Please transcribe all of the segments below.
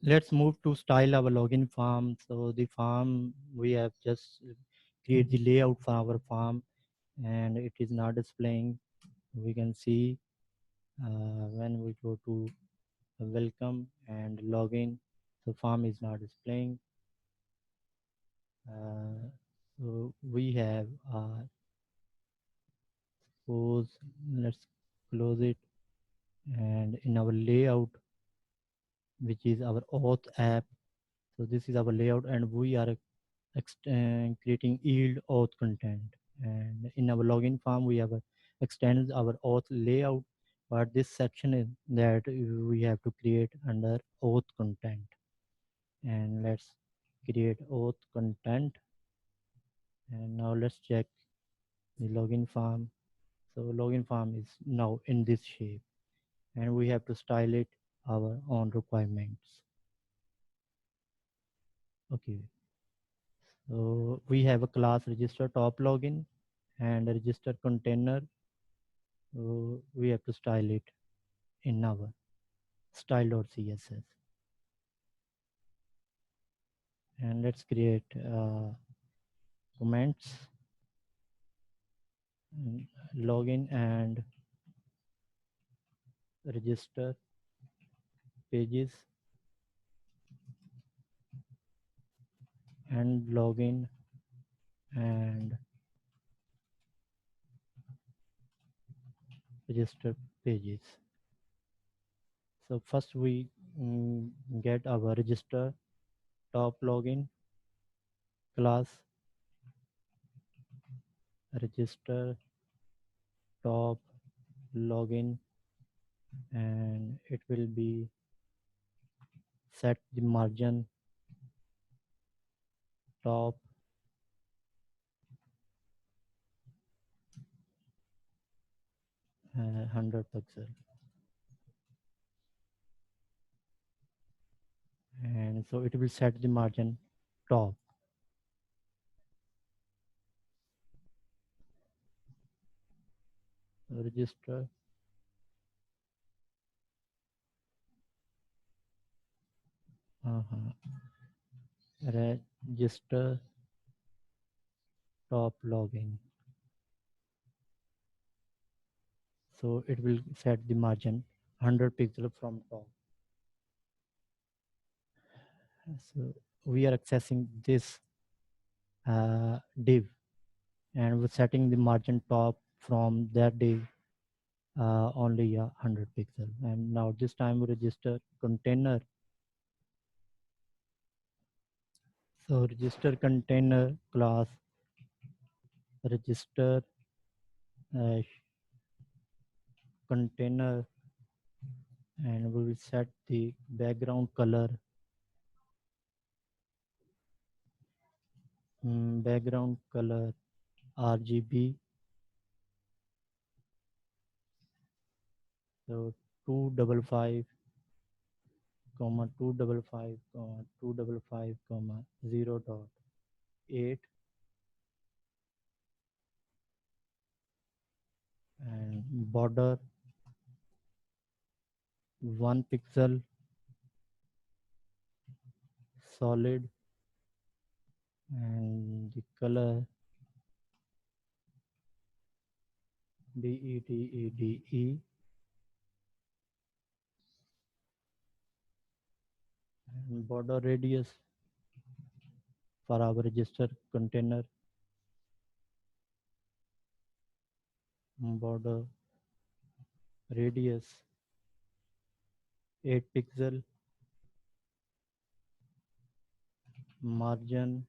Let's move to style our login form. So the form, we have just create the layout for our form, and it is not displaying. We can see when we go to welcome and login, so form is not displaying. So we have suppose, let's close it, and in our layout, which is our auth app, so this is our layout, and we are creating yield auth content. And in our login form, we have extends our auth layout, but this section is that we have to create under auth content. And let's create auth content. And now let's check the login form. So login form is now in this shape, and we have to style it our own requirements. Okay, so we have a class register top login and a register container. So we have to style it in our style.css. And let's create comments, login and register pages, and login and register pages. So first we get our register top login class, register top login, and it will be set the margin top 100 pixel, and so it will set the margin top. Register register top login, so it will set the margin 100 pixel from top. So we are accessing this div, and we're setting the margin top from that div only 100 pixel. And now this time we register container. So register container class register uh, container, and we will set the background color, background color RGB. So 255 comma 255 comma 255 comma 0.8, and border 1 pixel solid, and the color DETEDE, and border radius for our register container, border radius 8 pixel, margin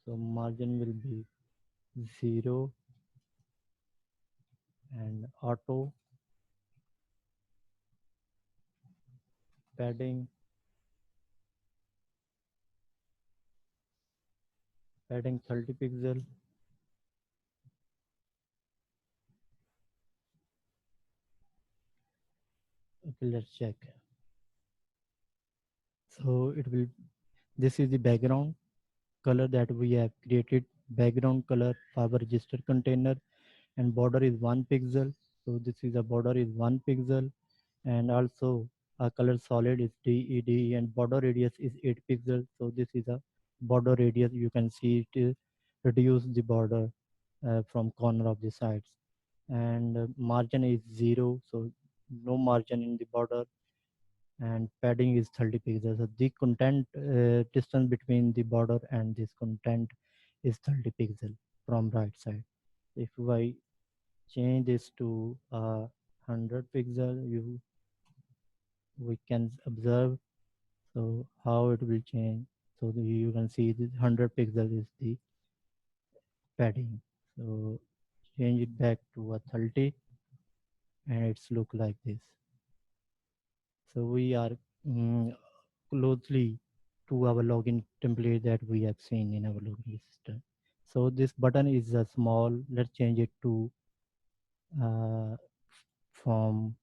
so margin will be 0, and auto padding 30 pixel. Okay, let's check. So it will, this is the background color that we have created, background color for our register container, and border is 1 pixel. So this is a border is 1 pixel, and also a color solid is DED, and border radius is 8 pixels. So this is a border radius. You can see it reduce the border from corner of the sides, and margin is 0, so no margin in the border, and padding is 30 pixels. So the content distance between the border and this content is 30 pixels from right side. If I change this to 100 pixel, we can observe so how it will change. So you can see this 100 pixel is the padding. So change it back to a 30, and it's look like this. So we are closely to our login template that we have seen in our login system. So this button is a small. Let's change it to uh, from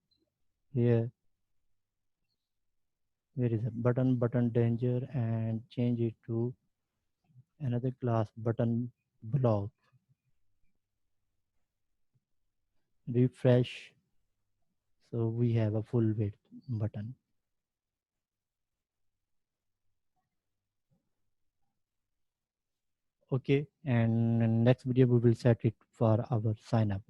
here. Where is a button danger, and change it to another class button block. Refresh. So we have a full width button. Okay, and next video we will set it for our sign up.